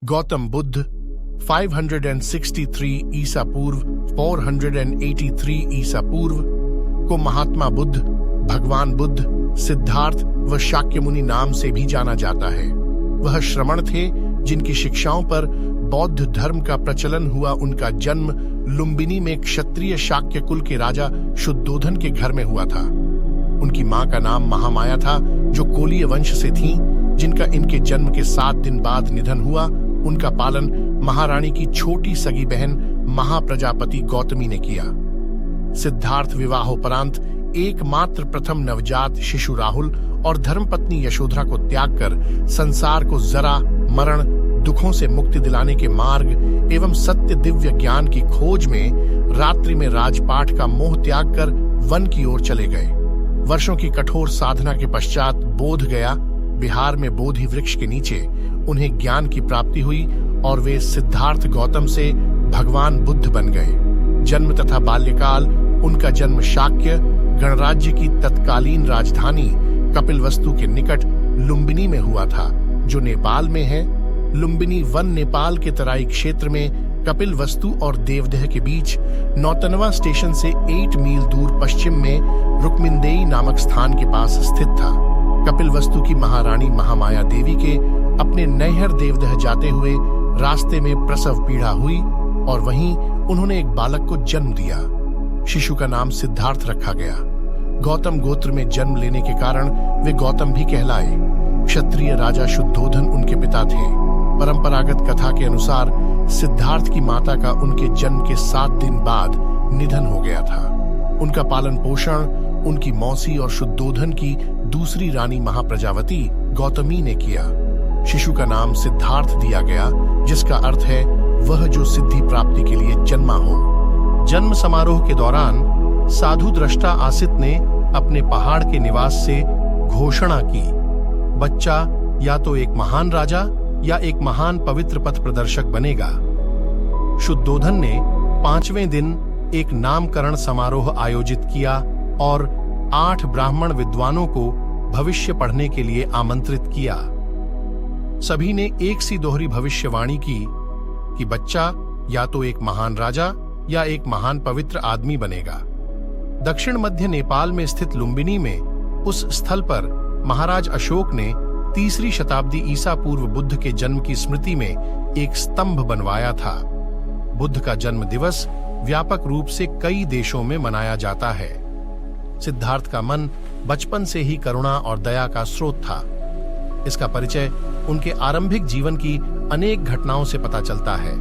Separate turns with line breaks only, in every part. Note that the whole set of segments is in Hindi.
गौतम बुद्ध 563 ईसा पूर्व 483 ईसा पूर्व को महात्मा बुद्ध, भगवान बुद्ध, सिद्धार्थ व शाक्यमुनि नाम से भी जाना जाता है। वह श्रमण थे जिनकी शिक्षाओं पर बौद्ध धर्म का प्रचलन हुआ। उनका जन्म लुम्बिनी में क्षत्रिय शाक्य कुल के राजा शुद्धोधन के घर में हुआ था। उनकी मां का नाम महामाया था, जो कोलीय वंश से थीं, जिनका इनके जन्म के 7 दिन बाद निधन हुआ। उनका पालन महारानी की छोटी सगी बहन महाप्रजापति गौतमी ने किया। सिद्धार्थ विवाहोपरांत एकमात्र प्रथम नवजात शिशु राहुल और धर्मपत्नी यशोधरा को त्याग कर संसार को जरा, मरण, दुखों से मुक्ति दिलाने के मार्ग एवं सत्य दिव्य ज्ञान की खोज में रात्रि में राजपाट का मोह त्याग कर वन की ओर चले गए। वर्षों की कठोर साधना के पश्चात बोध गया, बिहार में बोधि वृक्ष के नीचे उन्हें ज्ञान की प्राप्ति हुई और वे सिद्धार्थ गौतम से भगवान बुद्ध बन गए। जन्म तथा बाल्यकाल उनका जन्म शाक्य गणराज्य की तत्कालीन राजधानी कपिलवस्तु के निकट लुम्बिनी में हुआ था, जो नेपाल में है। लुम्बिनी वन नेपाल के तराई क्षेत्र में कपिलवस्तु और देवदह के बीच नौतनवा स्टेशन से 8 मील दूर पश्चिम में रुक्मिंदेई नामक स्थान के पास स्थित था। कपिलवस्तु की महारानी महामाया देवी के अपने नैहर देवदह जाते हुए रास्ते में प्रसव पीड़ा हुई और वहीं उन्होंने एक बालक को जन्म दिया। शिशु का नाम सिद्धार्थ रखा गया। गौतम गोत्र में जन्म लेने के कारण वे गौतम भी कहलाए। क्षत्रिय राजा शुद्धोधन उनके पिता थे। परंपरागत कथा के अनुसार सिद्धार्थ की माता का उनके जन्म के 7 दिन बाद निधन हो गया था। उनका पालन पोषण उनकी मौसी और शुद्धोधन की दूसरी रानी महाप्रजावती गौतमी ने किया। शिशु का नाम सिद्धार्थ दिया गया, जिसका अर्थ है वह जो सिद्धि प्राप्ति के लिए जन्मा हो। जन्म समारोह के दौरान साधु दृष्टा आसित ने अपने पहाड़ के निवास से घोषणा की, बच्चा या तो एक महान राजा या एक महान पवित्र पथ प्रदर्शक बनेगा। शुद्धोधन ने 5वें दिन एक नामकरण समारोह आयोजित किया और 8 ब्राह्मण विद्वानों को भविष्य पढ़ने के लिए आमंत्रित किया। सभी ने एक सी दोहरी भविष्यवाणी की कि बच्चा या तो एक महान राजा या एक महान पवित्र आदमी बनेगा। दक्षिण मध्य नेपाल में स्थित लुम्बिनी में उस स्थल पर महाराज अशोक ने 3री शताब्दी ईसा पूर्व बुद्ध के जन्म की स्मृति में एक स्तंभ बनवाया था। बुद्ध का जन्म दिवस व्यापक रूप से कई देशों में मनाया जाता है। सिद्धार्थ का मन बचपन से ही करुणा और दया का स्रोत था। इसका परिचय उनके आरंभिक जीवन की अनेक घटनाओं से पता चलता है।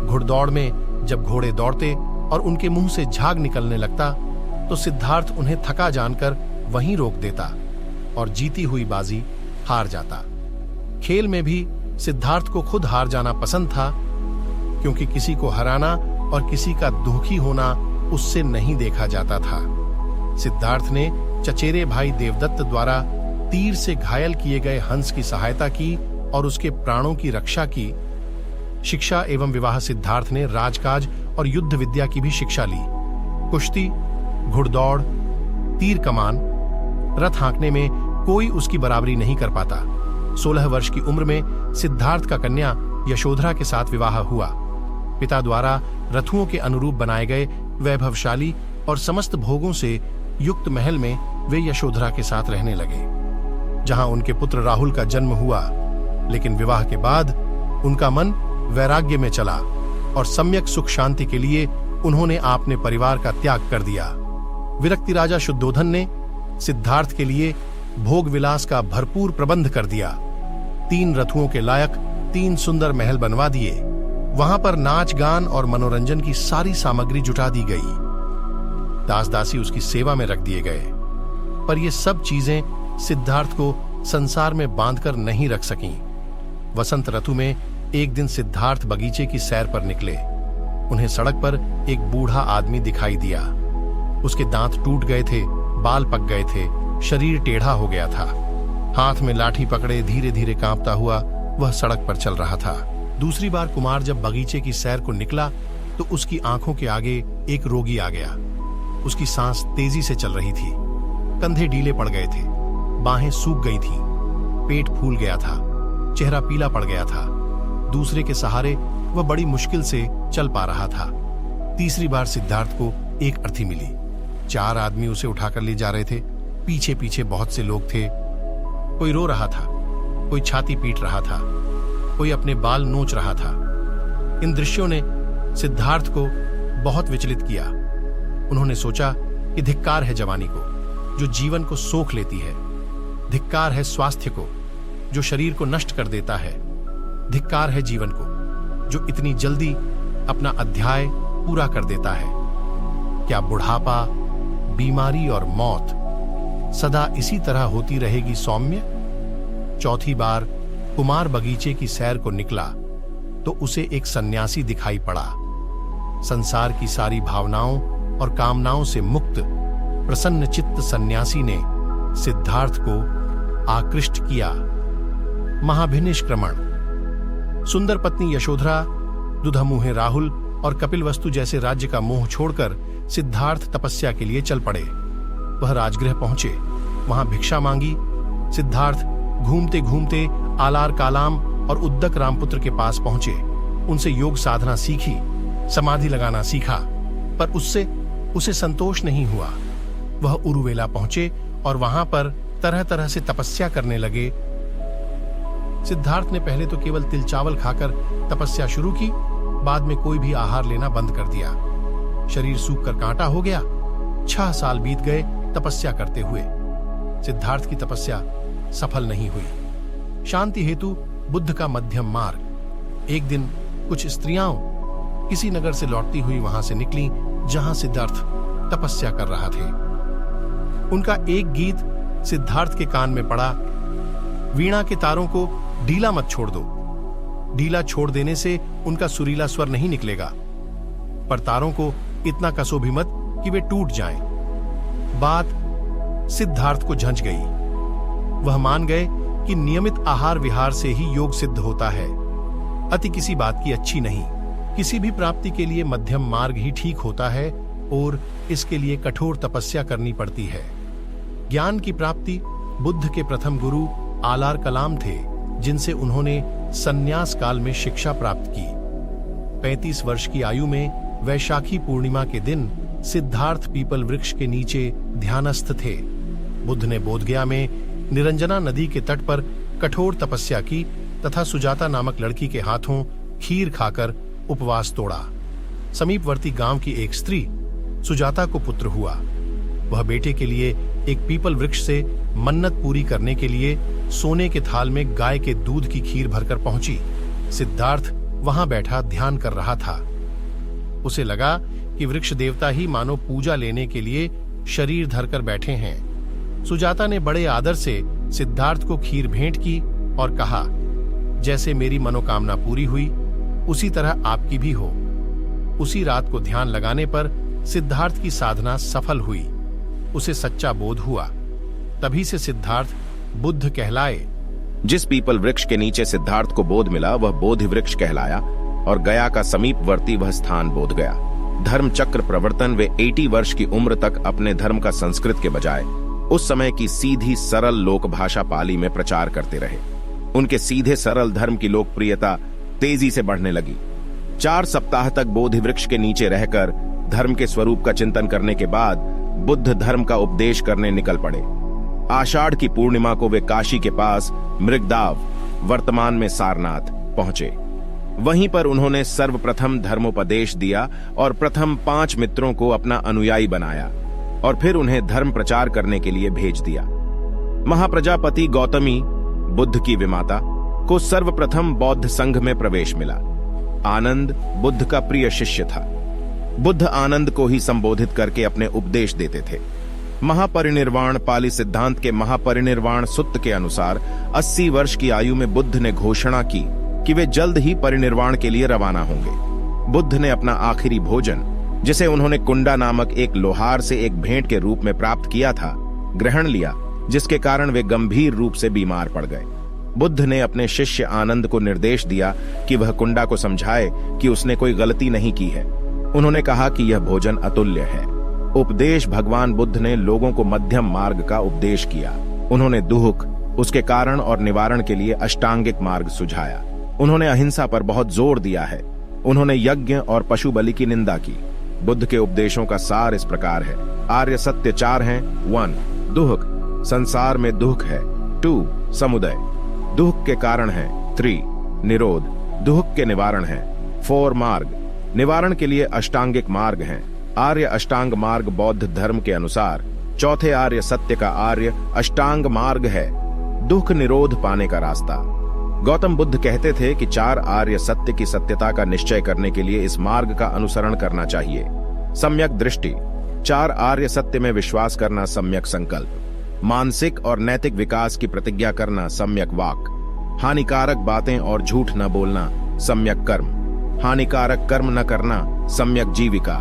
घुड़दौड़ में जब घोड़े दौड़ते और उनके मुंह से झाग निकलने लगता तो सिद्धार्थ उन्हें थका जानकर वहीं रोक देता और जीती हुई बाजी हार जाता। खेल में भी सिद्धार्थ को खुद हार जाना पसंद था, क्योंकि किसी को हराना और किसी का दुखी होना उससे नहीं देखा जाता था। सिद्धार्थ ने चचेरे भाई देवदत्त द्वारा तीर से घायल किए गए हंस की सहायता की और उसके प्राणों की रक्षा की। शिक्षा एवं विवाह सिद्धार्थ ने राजकाज और युद्ध विद्या की भी शिक्षा ली। कुश्ती, घुड़दौड़, तीर कमान, रथ हाँकने में कोई उसकी बराबरी नहीं कर पाता। 16 वर्ष की उम्र में सिद्धार्थ का कन्या यशोधरा के साथ विवाह हुआ। पिता द्वारा रथुओं के अनुरूप बनाए गए वैभवशाली और समस्त भोगों से युक्त महल में वे यशोधरा के साथ रहने लगे, जहां उनके पुत्र राहुल का जन्म हुआ। लेकिन विवाह के बाद उनका मन वैराग्य में चला और सम्यक सुख शांति के लिए उन्होंने अपने परिवार का त्याग कर दिया। विरक्ति राजा शुद्धोधन ने सिद्धार्थ के लिए भोग विलास का भरपूर प्रबंध कर दिया। 3 रथुओं के लायक 3 सुंदर महल बनवा दिए। वहां पर नाच गान और मनोरंजन की सारी सामग्री जुटा दी गई। दास दासी उसकी सेवा में रख दिए गए। पर ये सब चीजें सिद्धार्थ को संसार में बांधकर नहीं रख सकीं। वसंत ऋतु में एक दिन सिद्धार्थ बगीचे की सैर पर निकले। उन्हें सड़क पर एक बूढ़ा आदमी दिखाई दिया। उसके दांत टूट गए थे, बाल पक गए थे, शरीर टेढ़ा हो गया था। हाथ में लाठी पकड़े धीरे धीरे कांपता हुआ वह सड़क पर चल रहा था। दूसरी बार कुमार जब बगीचे की सैर को निकला तो उसकी आंखों के आगे एक रोगी आ गया। उसकी सांस तेजी से चल रही थी, कंधे ढीले पड़ गए थे, बाहें सूख गई थीं, पेट फूल गया था, चेहरा पीला पड़ गया था। दूसरे के सहारे वह बड़ी मुश्किल से चल पा रहा था। तीसरी बार सिद्धार्थ को एक अर्थी मिली। 4 आदमी उसे उठाकर ले जा रहे थे। पीछे पीछे बहुत से लोग थे। कोई रो रहा था, कोई छाती पीट रहा था, कोई अपने बाल नोच रहा था। इन दृश्यों ने सिद्धार्थ को बहुत विचलित किया। उन्होंने सोचा कि धिक्कार है जवानी को, जो जीवन को सोख लेती है। धिक्कार है स्वास्थ्य को, जो शरीर को नष्ट कर देता है। धिक्कार है जीवन को, जो इतनी जल्दी अपना अध्याय पूरा कर देता है। क्या बुढ़ापा, बीमारी और मौत सदा इसी तरह होती रहेगी सौम्य? चौथी बार कुमार बगीचे की सैर को निकला तो उसे एक सन्यासी दिखाई पड़ा। संसार की सारी भावनाओं और कामनाओं से मुक्त प्रसन्न चित्त सन्यासी ने सिद्धार्थ को आकृष्ट किया। महाभिनिष्क्रमण। सुंदर पत्नी यशोधरा, दुधामुहे राहुल और कपिलवस्तु जैसे राज्य का मोह छोड़कर सिद्धार्थ तपस्या के लिए चल पड़े। वह राजगृह पहुंचे, वहां भिक्षा मांगी। सिद्धार्थ घूमते घूमते आलार कालाम और उद्दक रामपुत्र के पास पहुंचे। उनसे योग साधना सीखी, समाधि लगाना सीखा, पर उससे उसे संतोष नहीं हुआ। वह उरुवेला पहुंचे और वहां पर तरह तरह से तपस्या करने लगे। सिद्धार्थ ने पहले तो केवल तिल चावल खाकर तपस्या शुरू की, बाद में कोई भी आहार लेना बंद कर दिया। शरीर सूख कर कांटा हो गया। 6 साल बीत गए तपस्या करते हुए। सिद्धार्थ की तपस्या सफल नहीं हुई। शांति हेतु बुद्ध का मध्यम मार्ग। एक दिन कुछ स्त्रियां किसी नगर से लौटती हुई वहां से निकली जहां सिद्धार्थ तपस्या कर रहा थे। उनका एक गीत सिद्धार्थ के कान में पड़ा। वीणा के तारों को ढीला मत छोड़ दो। ढीला छोड़ देने से उनका सुरीला स्वर नहीं निकलेगा, पर तारों को इतना कसो भी मत कि वे टूट जाएं। बात सिद्धार्थ को झंझ गई। वह मान गए कि नियमित आहार विहार से ही योग सिद्ध होता है। अति किसी बात की अच्छी नहीं। किसी भी प्राप्ति के लिए मध्यम मार्ग ही ठीक होता है और इसके लिए कठोर तपस्या करनी पड़ती है। ज्ञान की प्राप्ति बुद्ध के प्रथम गुरु आलार कलाम थे, जिनसे उन्होंने संन्यास काल में शिक्षा प्राप्त की। 35 वर्ष की आयु में वैशाखी पूर्णिमा के दिन सिद्धार्थ पीपल वृक्ष के नीचे ध्यानस्थ थे। बुद्ध ने बोधगया में निरंजना नदी के तट पर कठोर तपस्या की तथा सुजाता नामक लड़की के हाथों खीर खाकर उपवास तोड़ा। समीपवर्ती गांव की एक स्त्री सुजाता को पुत्र हुआ। वह बेटे के लिए एक पीपल वृक्ष से मन्नत पूरी करने के लिए सोने के थाल में गाय के दूध की खीर भरकर पहुंची। सिद्धार्थ वहां बैठा ध्यान कर रहा था। उसे लगा कि वृक्ष देवता ही मानो पूजा लेने के लिए शरीर धरकर बैठे हैं। सुजाता ने बड़े आदर से सिद्धार्थ को खीर भेंट की और कहा, जैसे मेरी मनोकामना पूरी हुई उसी तरह आपकी भी हो। उसी रात को ध्यान लगाने पर सिद्धार्थ की साधना सफल हुई। उसे सच्चा बोध हुआ। तभी से सिद्धार्थ बुद्ध कहलाए।
जिस पीपल वृक्ष के नीचे सिद्धार्थ को बोध मिला वह बोधि वृक्ष कहलाया और गया का समीपवर्ती वह स्थान बोध गया। धर्म चक्र प्रवर्तन वे 80 वर्ष की उम्र तक अपने धर्म का संस्कृत के बजाय उस समय की सीधी सरल लोक भाषा पाली में प्रचार करते रहे। उनके सीधे सरल धर्म की लोकप्रियता तेजी से बढ़ने लगी। 4 सप्ताह तक बोधि वृक्ष के नीचे रहकर धर्म के स्वरूप का चिंतन करने के बाद बुद्ध धर्म का उपदेश करने निकल पड़े। आषाढ़ की पूर्णिमा को वे काशी के पास मृगदाव, वर्तमान में सारनाथ पहुंचे। वहीं पर उन्होंने सर्वप्रथम धर्मोपदेश दिया और प्रथम 5 मित्रों को अपना अनुयायी बनाया और फिर उन्हें धर्म प्रचार करने के लिए भेज दिया। महाप्रजापति गौतमी, बुद्ध की विमाता, को सर्वप्रथम बौद्ध संघ में प्रवेश मिला। आनंद बुद्ध का प्रिय शिष्य था। बुद्ध आनंद को ही संबोधित करके अपने उपदेश देते थे। महापरिनिर्वाण पाली सिद्धांत के महापरिनिर्वाण सुत्त के अनुसार 80 वर्ष की आयु में बुद्ध ने घोषणा की कि वे जल्द ही परिनिर्वाण के लिए रवाना होंगे। बुद्ध ने अपना आखिरी भोजन, जिसे उन्होंने कुंडा नामक एक लोहार से एक भेंट के रूप में प्राप्त किया था, ग्रहण लिया, जिसके कारण वे गंभीर रूप से बीमार पड़ गए। बुद्ध ने अपने शिष्य आनंद को निर्देश दिया कि वह कुंडा को समझाए कि उसने कोई गलती नहीं की है। उन्होंने कहा कि यह भोजन अतुल्य है। उपदेश भगवान बुद्ध ने लोगों को मध्यम मार्ग का उपदेश किया। उन्होंने दुख, उसके कारण और निवारण के लिए अष्टांगिक मार्ग सुझाया। उन्होंने अहिंसा पर बहुत जोर दिया है। उन्होंने यज्ञ और पशु बलि की निंदा की। बुद्ध के उपदेशों का सार इस प्रकार है। आर्य सत्य 4 हैं। 1 दुख, संसार में दुख है। 2 समुदय, दुख के कारण है। 3 निरोध, दुख के निवारण है। 4 मार्ग, निवारण के लिए अष्टांगिक मार्ग हैं। आर्य अष्टांग मार्ग बौद्ध धर्म के अनुसार चौथे आर्य सत्य का आर्य अष्टांग मार्ग है, दुख निरोध पाने का रास्ता। गौतम बुद्ध कहते थे कि 4 आर्य सत्य की सत्यता का निश्चय करने के लिए इस मार्ग का अनुसरण करना चाहिए। सम्यक दृष्टि, 4 आर्य सत्य में विश्वास करना सम्यक संकल्प, मानसिक और नैतिक विकास की प्रतिज्ञा करना सम्यक वाक, हानिकारक बातें और झूठ न बोलना सम्यक कर्म, हानिकारक कर्म न करना सम्यक जीविका,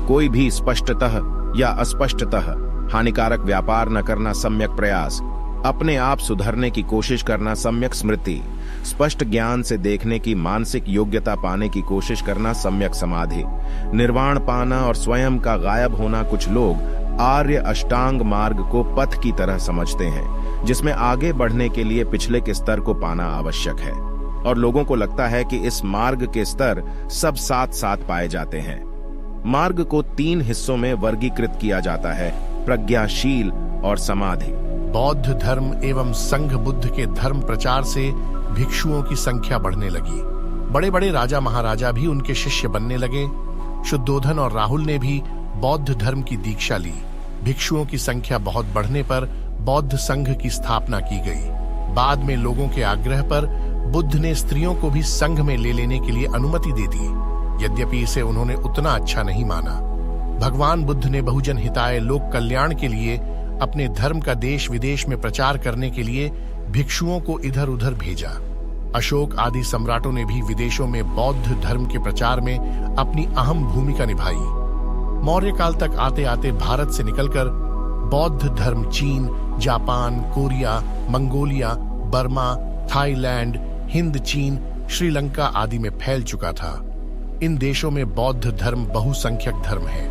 कोई भी स्पष्टतः या अस्पष्टतः हानिकारक व्यापार न करना सम्यक प्रयास, अपने आप सुधरने की कोशिश करना सम्यक स्मृति, स्पष्ट ज्ञान से देखने की मानसिक योग्यता पाने की कोशिश करना सम्यक समाधि, निर्वाण पाना और स्वयं का गायब होना। कुछ लोग आर्य अष्टांग मार्ग को पथ की तरह समझते हैं जिसमें आगे बढ़ने के लिए पिछले के स्तर को पाना आवश्यक है, और लोगों को लगता है कि इस मार्ग के स्तर सब साथ साथ पाए जाते हैं। मार्ग को 3 हिस्सों में वर्गीकृत किया जाता है, प्रज्ञाशील और समाधि।
बौद्ध धर्म एवं संघ बुद्ध के धर्म प्रचार से भिक्षुओं की संख्या बढ़ने लगी। बड़े बड़े राजा महाराजा भी उनके शिष्य बनने लगे। शुद्धोधन और राहुल ने भी बौद्ध धर्म की दीक्षा ली। भिक्षुओं की संख्या बहुत बढ़ने पर बौद्ध संघ की स्थापना की गई। बाद में लोगों के आग्रह पर बुद्ध ने स्त्रियों को भी संघ में ले लेने के लिए अनुमति दे दी, यद्यपि इसे उन्होंने उतना अच्छा नहीं माना। भगवान बुद्ध ने बहुजन हिताय लोक कल्याण के लिए अपने धर्म का देश विदेश में प्रचार करने के लिए भिक्षुओं को इधर उधर भेजा। अशोक आदि सम्राटों ने भी विदेशों में बौद्ध धर्म के प्रचार में अपनी अहम भूमिका निभाई। मौर्य काल तक आते आते भारत से निकलकर बौद्ध धर्म चीन, Japan, Korea, Mongolia, Burma, Thailand, Hind, चीन, श्रीलंका आदि में फैल चुका था। इन देशों में बौद्ध धर्म बहुसंख्यक धर्म है।